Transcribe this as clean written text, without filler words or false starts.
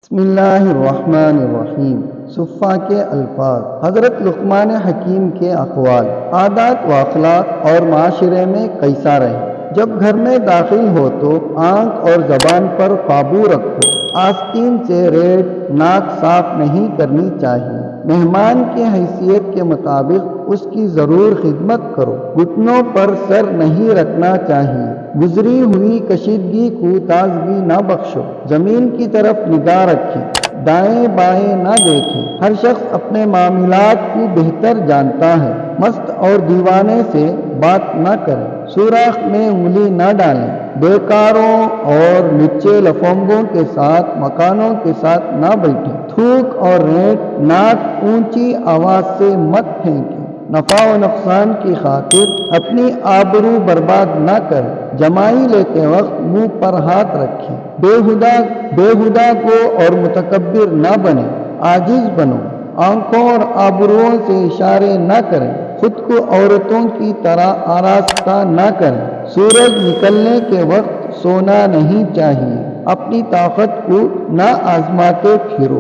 بسم اللہ الرحمن الرحیم۔ صفہ کے الفاظ۔ حضرت لقمان حکیم کے اقوال۔ عادات و اخلاق اور معاشرے میں کیسا رہے۔ جب گھر میں داخل ہو تو آنکھ اور زبان پر قابو رکھو۔ آستین سے ریڑھ ناک صاف نہیں کرنی چاہیے۔ مہمان کی حیثیت کے مطابق اس کی ضرور خدمت کرو۔ گھٹنوں پر سر نہیں رکھنا چاہیے۔ گزری ہوئی کشیدگی کو تازگی نہ بخشو۔ زمین کی طرف نگاہ رکھیں، دائیں بائیں نہ دیکھیں۔ ہر شخص اپنے معاملات کو بہتر جانتا ہے۔ مست اور دیوانے سے بات نہ کریں۔ سوراخ میں انگلی نہ ڈالیں۔ بیکاروں اور لچے لفنگوں کے ساتھ مکانوں کے ساتھ نہ بیٹھیں۔ تھوک اور رینٹ ناک اونچی آواز سے مت پھینکیں۔ نفع و نقصان کی خاطر اپنی آبرو برباد نہ کریں۔ جمائی لیتے وقت منہ پر ہاتھ رکھیں۔ بےہودہ کو اور متکبر نہ بنیں، عاجز بنو۔ آنکھوں اور آبروؤں سے اشارے نہ کریں۔ خود کو عورتوں کی طرح آراستہ نہ کریں۔ سورج نکلنے کے وقت سونا نہیں چاہیے۔ اپنی طاقت کو نہ آزماتے پھرو۔